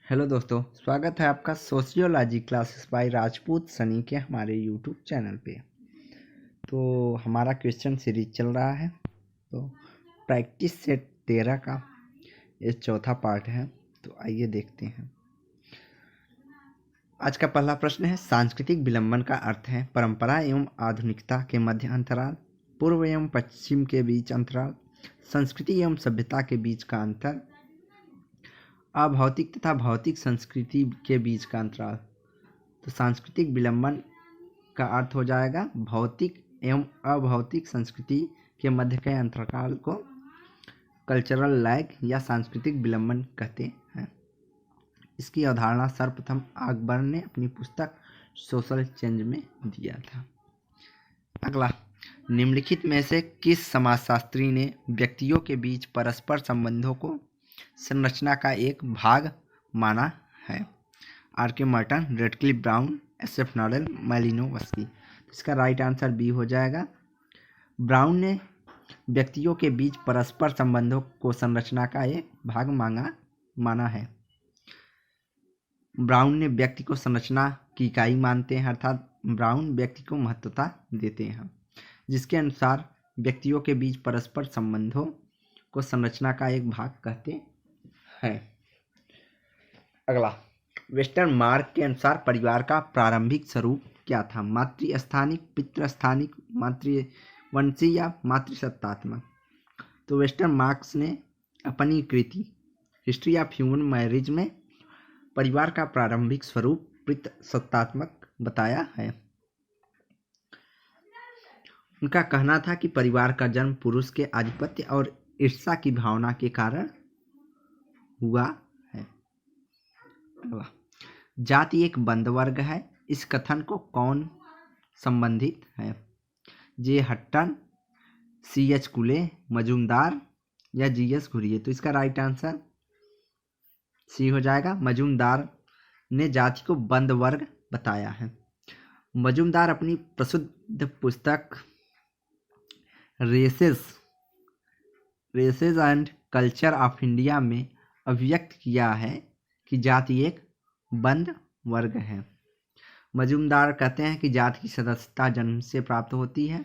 Hello दोस्तों, स्वागत है आपका sociology classes bye Rajput Sunny के हमारे यूट्यूब चैनल पे। तो हमारा क्वेश्चन सीरीज चल रहा है। तो प्रैक्टिस सेट 13 का ये चौथा पार्ट है। तो आइए देखते हैं। आज का पहला प्रश्न है, सांस्कृतिक विलंबन का अर्थ है परंपरा एवं आधुनिकता के मध्य अंतराल, पूर्व एवं पश्चिम के बीच अंतराल, संस्कृति एवं सभ्यता के बीच का अंतर, अभौतिक तथा भौतिक संस्कृति के बीच का अंतराल। तो सांस्कृतिक विलंबन का अर्थ हो जाएगा भौतिक एवं अभौतिक संस्कृति के मध्य के अंतराल को कल्चरल लैग या सांस्कृतिक विलंबन कहते हैं। इसकी अवधारणा सर्वप्रथम अकबर ने अपनी पुस्तक सोशल चेंज में दिया था। अगला, निम्नलिखित में से किस समाजशास्त्री ने व्यक्तियों के बीच परस्पर संबंधों को संरचना का एक भाग माना है? R K. Merton, Radcliffe Brown, S F. Nadel, Malinowski. इसका राइट आंसर बी हो जाएगा। ब्राउन ने व्यक्तियों के बीच परस्पर संबंधों को संरचना का एक भाग माना है। ब्राउन ने व्यक्ति को संरचना की इकाई मानते हैं, अर्थात ब्राउन व्यक्ति को महत्वता देते हैं, जिसके अनुसार व्यक्तियों के बीच परस्पर संबंधों को संरचना का एक भाग कहते हैं। अगला, वेस्टर्न मार्क के अनुसार परिवार का प्रारंभिक स्वरूप क्या था? मातृस्थानिक, पितृस्थानिक, मातृवंशी या मातृसत्तात्मक? तो वेस्टर्न मार्क्स ने अपनी कृति हिस्ट्री ऑफ ह्यूमन मैरिज में परिवार का प्रारंभिक स्वरूप पितृसत्तात्मक बताया है। उनका कहना था कि परिवार का जन्म पुरुष के आधिपत्य और ईर्ष्या की भावना के कारण हुआ है। अगला, जाति एक बंद वर्ग है, इस कथन को कौन संबंधित है? जे हट्टन, सी.एच. कुले, मजूमदार या जी.एस. घुरिये? तो इसका राइट आंसर सी हो जाएगा। मजूमदार ने जाति को बंद वर्ग बताया है। मजूमदार अपनी प्रसिद्ध पुस्तक races and culture of India में अभिव्यक्त किया है कि जाति एक बंद वर्ग है। मजूमदार कहते हैं कि जाति की सदस्यता जन्म से प्राप्त होती है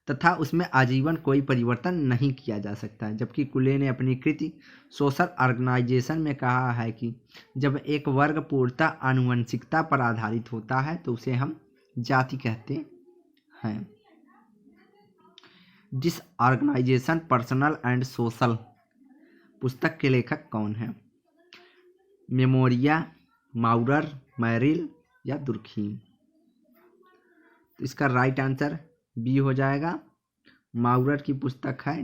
तथा उसमें आजीवन कोई परिवर्तन नहीं किया जा सकता, जबकि कुले ने अपनी कृति सोशल ऑर्गेनाइजेशन में कहा है कि जब एक वर्ग पूर्णतः आनुवंशिकता पर आधारित होता है तो उसे हम जाति कहते हैं। डिसऑर्गेनाइजेशन, पर्सनल एंड सोशल पुस्तक के लेखक कौन है? मेमोरिया, माउरर, मैरिल या दुर्खीम? तो इसका राइट आंसर बी हो जाएगा। माउरर की पुस्तक है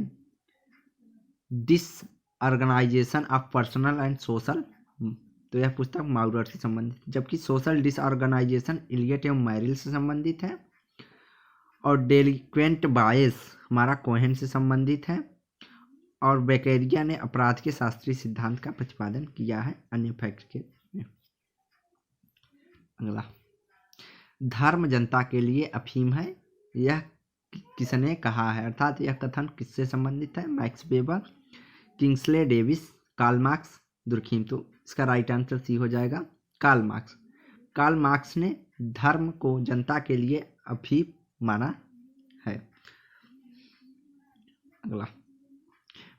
disorganisation of personal and social. तो यह पुस्तक माउरर से संबंधित, जबकि सोशल डिसऑर्गेनाइजेशन इलियट एवं मैरिल से संबंधित है और डेलिक्वेंट बायस हमारा कोहेन से संबंधित है और बेकेरिया ने अपराध के शास्त्रीय सिद्धांत का प्रतिपादन किया है अन्य फैक्ट के में। अगला, धर्म जनता के लिए अफीम है, यह किसने कहा है? अर्थात यह कथन किससे संबंधित है? Max Weber, Kingsley Davis, Karl Marx, Durkheim? तो इसका राइट आंसर सी हो जाएगा, कार्ल मार्क्स। कार्ल मार्क्स ने धर्म को जनता के लिए अफीम माना है। अगला,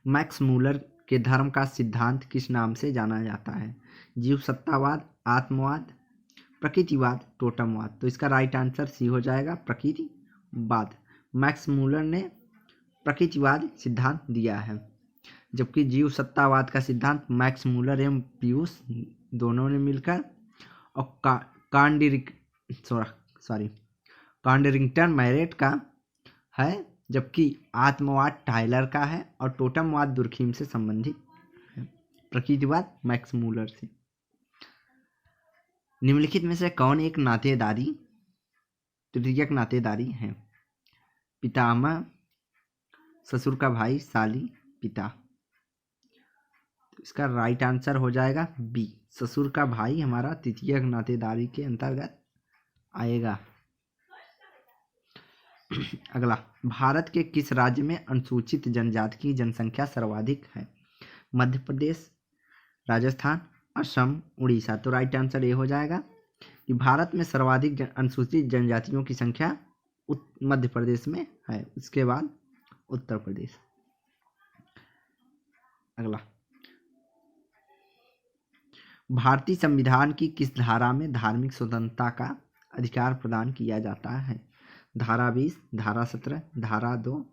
मैक्स मूलर के धर्म का सिद्धांत किस नाम से जाना जाता है? जीव सत्तावाद, आत्मवाद, प्रकृतिवाद, टोटमवाद? तो इसका राइट आंसर सी हो जाएगा, प्रकृतिवाद। मैक्स मूलर ने प्रकृतिवाद सिद्धांत दिया है, जबकि जीव सत्तावाद का सिद्धांत मैक्स मूलर एवं पियूष दोनों ने मिलकर और कॉन्डरिंगटन मैरेट का है, जबकि आत्मवाद टाइलर का है और टोटमवाद दुर्खीम से संबंधित है। प्रकृतिवाद मैक्स मूलर से। निम्नलिखित में से कौन एक नातेदारी तृतीयक नातेदारी है? पितामह, ससुर का भाई, साली, पिता? तो इसका राइट आंसर हो जाएगा बी, ससुर का भाई हमारा तृतीयक नातेदारी के अंतर्गत आएगा। अगला, भारत के किस राज्य में अनुसूचित जनजाति की जनसंख्या सर्वाधिक है? मध्य प्रदेश, राजस्थान, असम, उड़ीसा। तो राइट आंसर ये हो जाएगा कि भारत में सर्वाधिक अनुसूचित जनजातियों की संख्या मध्य प्रदेश में है, उसके बाद उत्तर प्रदेश। अगला, भारतीय संविधान की किस धारा में धार्मिक स्वतंत्रता का अधिकार प्रदान किया जाता है? धारा 20, धारा 17, धारा 2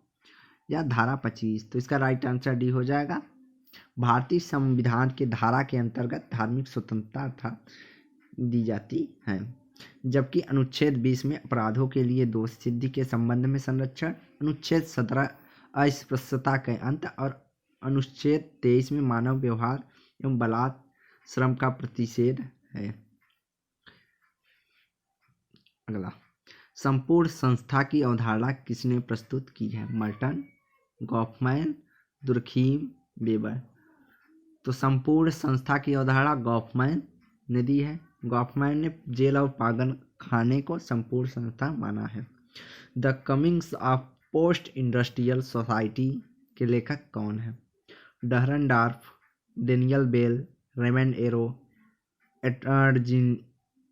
या धारा 25? तो इसका राइट आंसर डी हो जाएगा। भारतीय संविधान के धारा के अंतर्गत धार्मिक स्वतंत्रता दी जाती है, जबकि अनुच्छेद 20 में अपराधों के लिए दोष सिद्धि के संबंध में संरक्षण, अनुच्छेद 17 अस्पृश्यता के अंत और अनुच्छेद 23 में मानव व्यवहार एवं बलात् श्रम का प्रतिषेध है। अगला, संपूर्ण संस्था की अवधारणा किसने प्रस्तुत की है? Merton, Goffman, Durkheim, weber. तो संपूर्ण संस्था की अवधारणा गॉफमैन ने दी है। गॉफमैन ने जेल और पागल खाने को संपूर्ण संस्था माना है। The comings of post industrial society के लेखक कौन है? Dahrendorf, Daniel Bell, Raymond Aron,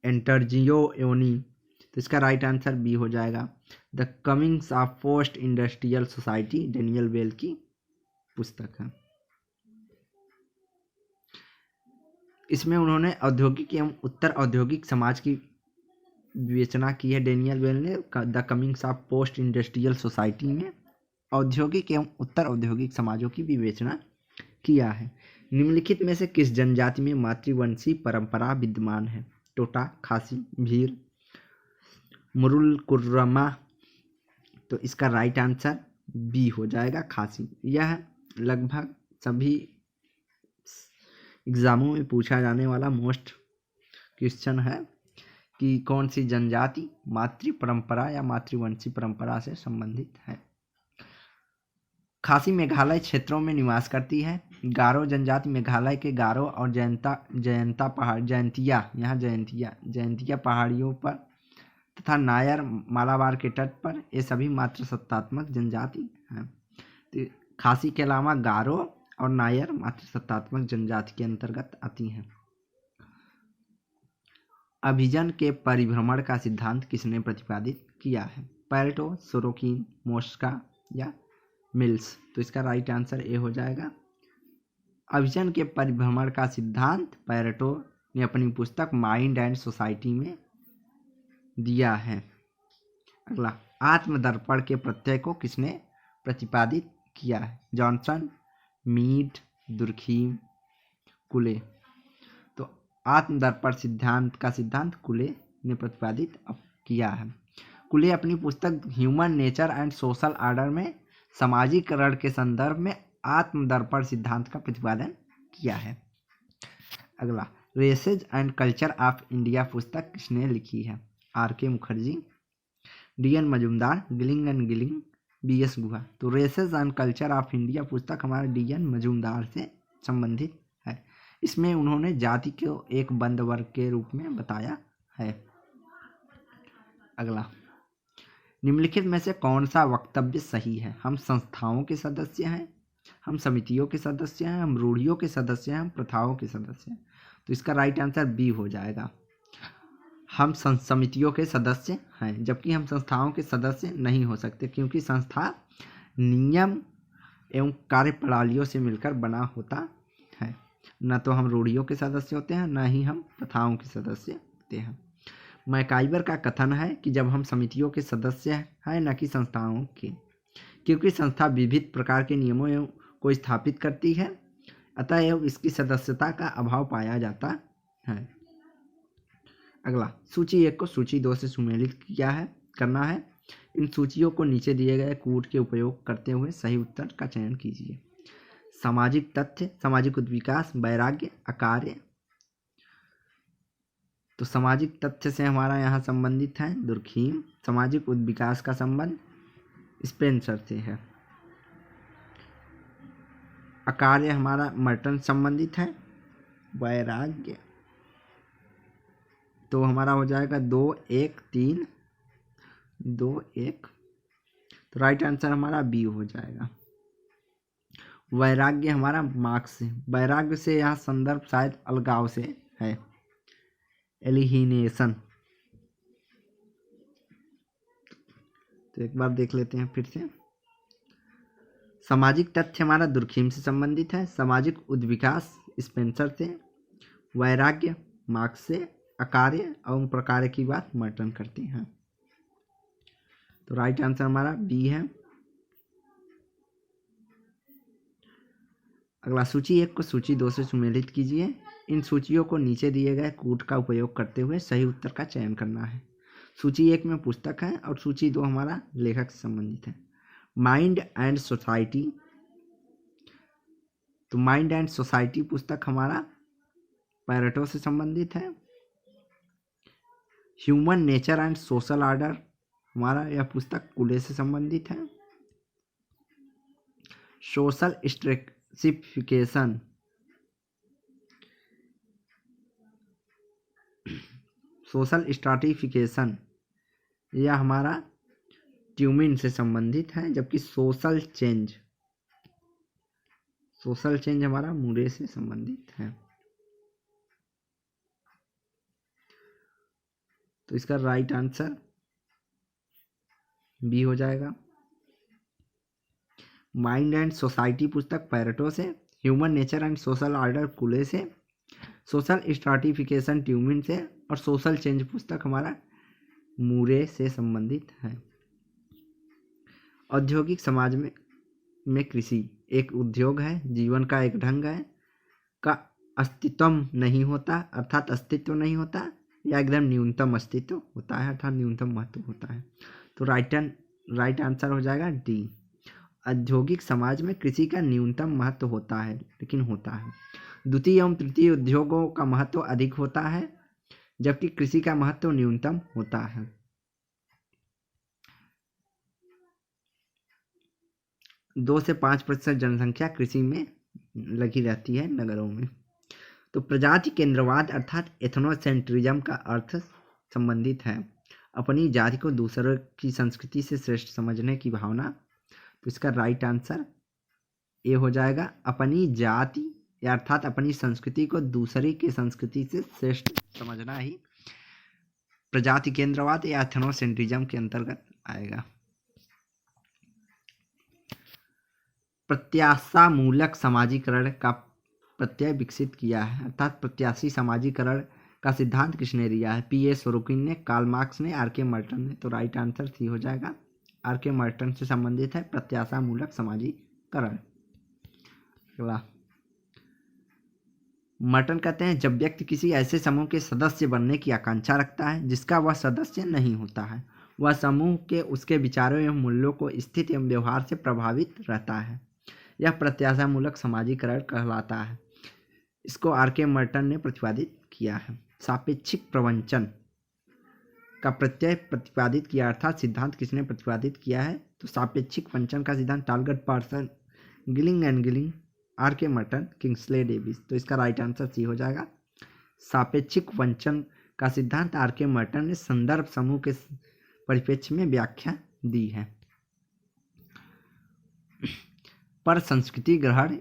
एंटरजियो योनी। तो इसका राइट आंसर बी हो जाएगा। The comings of post industrial society Daniel Bell की पुस्तक है। इसमें उन्होंने औद्योगिक एवं उत्तर औद्योगिक समाज की विवेचना की है। डेनियल बेल ने the comings of post industrial society में औद्योगिक एवं उत्तर औद्योगिक समाजों की विवेचना किया है। निम्नलिखित में से किस जनजाति में मातृवंशी परंपरा विद्यमान है? टोटा, खासी, भील, मुरुल, कुर्रमा। तो इसका राइट आंसर बी हो जाएगा, खासी। यह लगभग सभी एग्जामों में पूछा जाने वाला मोस्ट क्वेश्चन है कि कौन सी जनजाति मातृ परंपरा या मातृवंशी परंपरा से संबंधित है। खासी मेघालय क्षेत्रों में निवास करती है। गारो जनजाति मेघालय के गारो और जयंतिया पहाड़ियों पर तथा नायर मालाबार के तट पर, ये सभी मातृसत्तात्मक जनजाति हैं। तो खासी के अलावा गारो और नायर मातृसत्तात्मक जनजाति के अंतर्गत आती हैं। अभिजन के परिभ्रमण का सिद्धांत किसने प्रतिपादित किया है? पैरेटो, सोरोकिन, मोस्का या मिल्स। तो इसका राइट आंसर ए हो जाएगा। अभिजन के परिभ्रमण का सिद्धांत पैरेटो ने अपनी पुस्तक माइंड एंड सोसाइटी में दिया है। अगला, आत्मदर्पण के प्रत्यय को किसने प्रतिपादित किया है? जॉनसन, मीड, दुर्खीम, कुले। तो आत्मदर्पण सिद्धांत का सिद्धांत कुले ने प्रतिपादित किया है। कुले अपनी पुस्तक human nature and social order में सामाजिकरण के संदर्भ में आत्मदर्पण सिद्धांत का प्रतिपादन किया है। अगला, races and culture of India पुस्तक किसने लिखी है? R K. Mukherjee, D N. Majumdar, Gillin and Gillin, B S. Guha. तो races and culture of India पुस्तक हमारे डी.एन. मजूमदार से संबंधित है। इसमें उन्होंने जाति को एक बंद वर्ग के रूप में बताया है। अगला, निम्नलिखित में से कौन सा वक्तव्य सही है? हम संस्थाओं के सदस्य हैं, हम समितियों के सदस्य हैं, हम रूढ़ियों के सदस्य हैं, हम प्रथाओं के सदस्य हैं। तो इसका राइट आंसर बी हो जाएगा। हम समितियों के सदस्य हैं, जबकि हम संस्थाओं के सदस्य नहीं हो सकते, क्योंकि संस्था नियम एवं कार्यप्रणालियों से मिलकर बना होता है। न तो हम रूढ़ियों के सदस्य होते हैं, न ही हम प्रथाओं के सदस्य होते हैं। मैकाइवर का कथन है कि जब हम समितियों के सदस्य हैं, न कि संस्थाओं के, क्योंकि संस्था विविध प्रकार के नियमों को स्थापित करती है, अतएव इसकी सदस्यता का अभाव पाया जाता है। अगला, सूची 1 को सूची 2 से सुमेलित करना है। इन सूचियों को नीचे दिए गए कूट के उपयोग करते हुए सही उत्तर का चयन कीजिए। सामाजिक तथ्य, सामाजिक उद्विकास, वैराग्य, अकार्य। तो सामाजिक तथ्य से हमारा यहाँ संबंधित है दुर्खीम। सामाजिक उद्विकास का संबंध स्पेंसर से है। अकार्य हमारा मर्टन संबंधित है। वैराग्य तो हमारा हो जाएगा 2, 1, 3, 2, 1। तो राइट आंसर हमारा बी हो जाएगा। वैराग्य हमारा मार्क्स से, वैराग्य से यहाँ संदर्भ शायद अलगाव से है, एलिहिनेशन। तो एक बार देख लेते हैं फिर से। सामाजिक तथ्य हमारा दुर्खीम से संबंधित है, सामाजिक उद्विकास स्पेंसर से, वैराग्य मार्क्स से, अकार्य एवं प्रकार्य की बात मर्टन करती हैं। तो राइट आंसर हमारा बी है। अगला, सूची 1 को सूची 2 से सुमेलित कीजिए। इन सूचियों को नीचे दिए गए कूट का उपयोग करते हुए सही उत्तर का चयन करना है। सूची 1 में पुस्तक है और सूची 2 हमारा लेखक से संबंधित है। माइंड एंड सोसाइटी, तो माइंड एंड सोसाइटी पुस्तक हमारा पैरेटो से संबंधित है। Human nature and social order हमारा यह पुस्तक कुले से संबंधित है। सोशल स्ट्रेटिफिकेशन, सोशल स्ट्राटिफिकेशन यह हमारा ट्यूमिन से संबंधित है, जबकि सोशल चेंज हमारा मुरे से संबंधित है। तो इसका राइट आंसर बी हो जाएगा। माइंड एंड सोसाइटी पुस्तक पैरेटो से, human nature and social order कुले से, सोशल स्ट्राटिफिकेशन ट्यूमिन से और सोशल चेंज पुस्तक हमारा मुरे से संबंधित है। औद्योगिक समाज में कृषि एक उद्योग है, जीवन का एक ढंग है, का अस्तित्व नहीं होता अर्थात अस्तित्व नहीं होता, या एकदम न्यूनतम अस्तित्व होता है अर्थात न्यूनतम महत्व होता है। तो राइट आंसर हो जाएगा डी। औद्योगिक समाज में कृषि का न्यूनतम महत्व होता है, लेकिन होता है। द्वितीय एवं तृतीय उद्योगों का महत्व अधिक होता है, जबकि कृषि का महत्व न्यूनतम होता है। 2 से 5% जनसंख्या कृषि में लगी रहती है नगरों में। तो प्रजाति केंद्रवाद अर्थात एथनोसेंट्रिज्म का अर्थ संबंधित है अपनी जाति को दूसरों की संस्कृति से श्रेष्ठ समझने की भावना। तो इसका राइट आंसर ए हो जाएगा, अपनी जाति या अर्थात अपनी संस्कृति को दूसरे की संस्कृति से श्रेष्ठ समझना ही प्रजाति केंद्रवाद या एथनोसेंट्रिज्म के अंतर्गत आएगा। प्रत्याशा मूलक समाजीकरण का प्रत्यय विकसित किया है अर्थात प्रत्याशी समाजीकरण का सिद्धांत किसने दिया है? पी ए सोरोकिन ने, कार्ल मार्क्स ने, आर के मर्टन ने। तो राइट आंसर सी हो जाएगा, आर के मर्टन से संबंधित है प्रत्याशा मूलक समाजीकरण। अगला, मर्टन कहते हैं जब व्यक्ति किसी ऐसे समूह के सदस्य बनने की आकांक्षा रखता है जिसका वह सदस्य नहीं होता है, वह समूह के उसके विचारों एवं मूल्यों को स्थिति एवं व्यवहार से प्रभावित रहता है, यह प्रत्याशा मूलक समाजीकरण कहलाता है। इसको आर के मर्टन ने प्रतिपादित किया है। सापेक्षिक प्रवंचन का प्रत्यय प्रतिपादित किया अर्थात सिद्धांत किसने प्रतिपादित किया है? तो सापेक्षिक वंचन का सिद्धांत टालगट, पार्सन, गिलिंग एंड गिलिंग, आर के मर्टन, किंग्सले डेविस। तो इसका राइट आंसर सी हो जाएगा। सापेक्षिक वंचन का सिद्धांत आर के मर्टन ने संदर्भ समूह के परिप्रेक्ष्य में व्याख्या दी है। पर संस्कृति ग्रहण,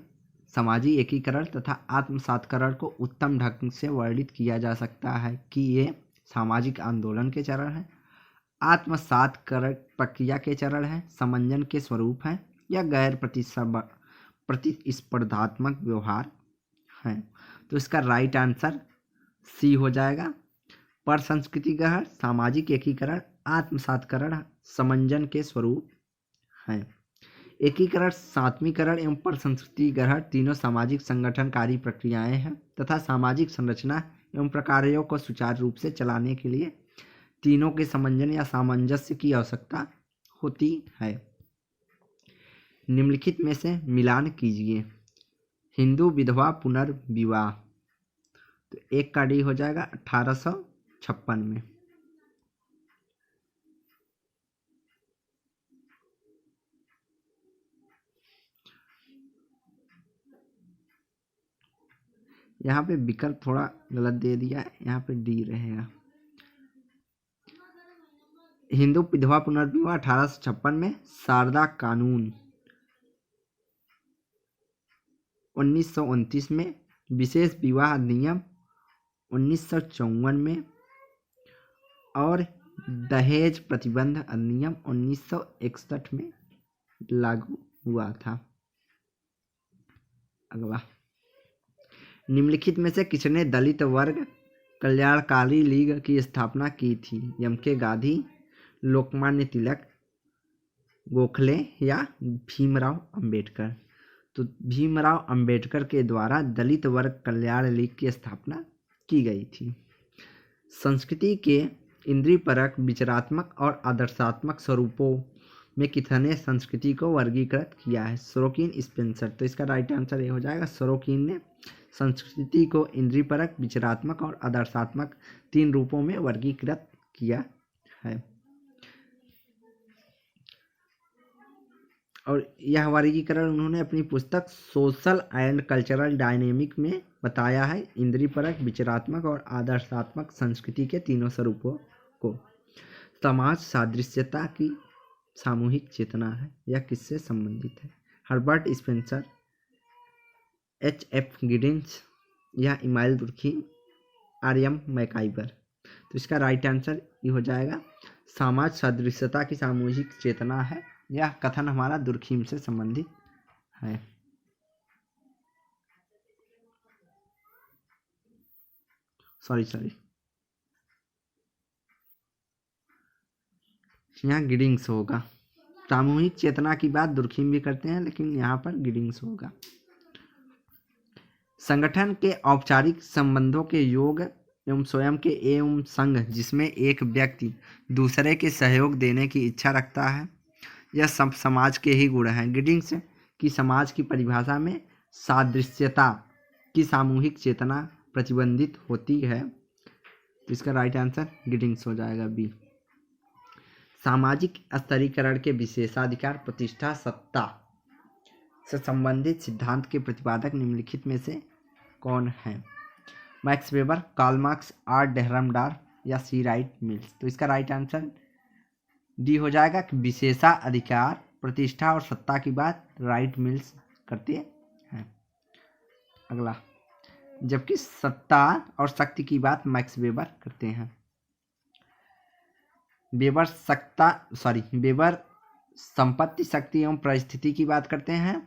समाजी एकीकरण तथा आत्मसातकरण को उत्तम ढंग से वर्णित किया जा सकता है कि ये सामाजिक आंदोलन के चरण हैं, आत्मसातकरण प्रक्रिया के चरण हैं, समंजन के स्वरूप हैं या गैर प्रतिस्पर्धात्मक व्यवहार हैं। तो इसका राइट आंसर सी हो जाएगा। पर संस्कृति ग्रहण, सामाजिक एकीकरण, आत्मसातकरण समंजन के स्वरूप हैं। एकीकरण, सात्वीकरण एवं पर संस्कृति ग्रहण तीनों सामाजिक संगठनकारी प्रक्रियाएं हैं तथा सामाजिक संरचना एवं प्रकारों को सुचारू रूप से चलाने के लिए तीनों के समंजन या सामंजस्य की आवश्यकता होती है। निम्नलिखित में से मिलान कीजिए। हिंदू विधवा पुनर्विवाह, तो एक का डी हो जाएगा 1856 में। यहाँ पे विकल्प थोड़ा गलत दे दिया है, यहाँ पे डी रहेगा। हिंदू विधवा पुनर्विवाह 1856 में, शारदा कानून 1929 में, विशेष विवाह अधिनियम 1954 में और दहेज प्रतिबंध अधिनियम 1961 में लागू हुआ था। अगला, निम्नलिखित में से किसने दलित वर्ग कल्याणकारी लीग की स्थापना की थी? एम.के. गांधी, लोकमान्य तिलक, गोखले या भीमराव अंबेडकर? तो भीमराव अंबेडकर के द्वारा दलित वर्ग कल्याण लीग की स्थापना की गई थी। संस्कृति के इंद्रियपरक, विचारात्मक और आदर्शात्मक स्वरूपों में किसने संस्कृति को वर्गीकृत किया है? Sorokin, Spencer? तो इसका राइट आंसर ये हो जाएगा, सोरोकिन ने संस्कृति को इंद्रियपरक, विचारात्मक और आदर्शात्मक 3 रूपों में वर्गीकृत किया है। और यह वर्गीकरण उन्होंने अपनी पुस्तक सोशल एंड कल्चरल डायनेमिक में बताया है। इंद्रियपरक, विचारात्मक और आदर्शात्मक संस्कृति के तीनों स्वरूपों को। समाज सादृश्यता की सामूहिक चेतना है, यह किससे संबंधित है? Herbert Spencer, H.F. गिडिंग्स या इमाइल दुर्खीम, R.M. मैकाइवर? तो इसका राइट आंसर ये हो जाएगा, समाज सादृश्यता की सामूहिक चेतना है। यह कथन हमारा दुर्खीम से संबंधित है। सॉरी, यहाँ गिडिंग्स होगा। सामूहिक चेतना की बात दुर्खीम भी करते हैं, लेकिन यहाँ पर गिडिंग्स होगा। संगठन के औपचारिक संबंधों के योग एवं स्वयं के एवं संघ जिसमें एक व्यक्ति दूसरे के सहयोग देने की इच्छा रखता है, यह सब समाज के ही गुण हैं। गिडिंग्स की समाज की परिभाषा में सादृश्यता की सामूहिक चेतना प्रतिबंधित होती है। तो इसका राइट आंसर गिडिंग्स हो जाएगा, बी। सामाजिक स्तरीकरण के विशेषाधिकार, प्रतिष्ठा, सत्ता से संबंधित सिद्धांत के प्रतिपादक निम्नलिखित में से कौन है? Max Weber, Karl Marx, R. Dahrendorf या सी. Right mills? तो इसका राइट आंसर डी हो जाएगा कि विशेषाधिकार, प्रतिष्ठा और सत्ता की बात राइट मिल्स करते हैं। अगला, जबकि सत्ता और शक्ति की बात मैक्स वेबर करते हैं। वेबर संपत्ति, शक्ति एवं परिस्थिति की बात करते हैं।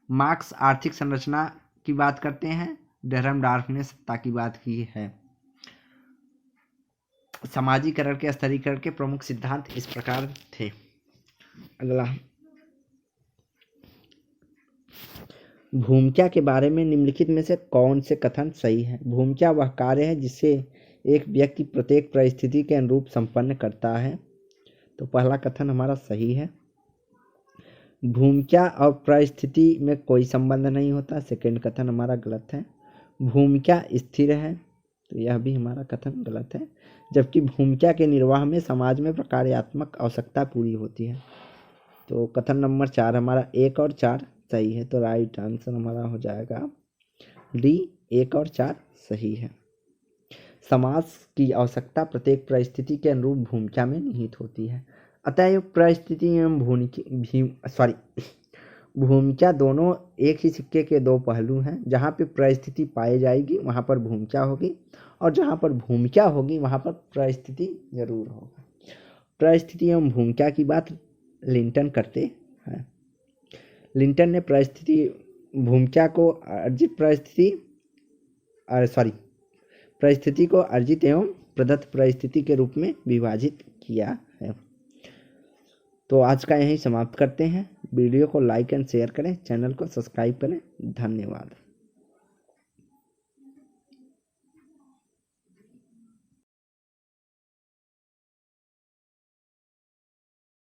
मार्क्स आर्थिक संरचना की बात करते हैं। डेहरमडार्फ ने सत्ता की बात की है। समाजीकरण के स्तरीकरण के प्रमुख सिद्धांत इस प्रकार थे। अगला, भूमिका के बारे में निम्नलिखित में से कौन से कथन सही है? भूमिका वह कार्य है जिसे एक व्यक्ति प्रत्येक परिस्थिति के अनुरूप संपन्न करता है। तो पहला कथन हमारा सही है। भूमिका और परिस्थिति में कोई संबंध नहीं होता, सेकंड कथन हमारा गलत है। भूमिका स्थिर है, तो यह भी हमारा कथन गलत है। जबकि भूमिका के निर्वाह में समाज में प्रकार्यात्मक आवश्यकता पूरी होती है। तो कथन नंबर 4 हमारा 1 और 4 सही है। तो राइट आंसर हमारा हो जाएगा डी, 1 और 4 सही है। समाज की आवश्यकता प्रत्येक परिस्थिति के अनुरूप भूमिका में निहित होती है। अतः परिस्थिति एवं भूमिका दोनों एक ही सिक्के के दो पहलू हैं। जहाँ पे परिस्थिति पाई जाएगी वहाँ पर भूमिका होगी, और जहाँ पर भूमिका होगी वहाँ पर परिस्थिति जरूर होगा। परिस्थिति एवं भूमिका की बात लिंटन करते हैं। लिंटन ने भूमिका को परिस्थिति को अर्जित एवं प्रदत्त परिस्थिति के रूप में विभाजित किया है। तो आज का यहीं समाप्त करते हैं। वीडियो को लाइक एंड शेयर करें, चैनल को सब्सक्राइब करें। धन्यवाद।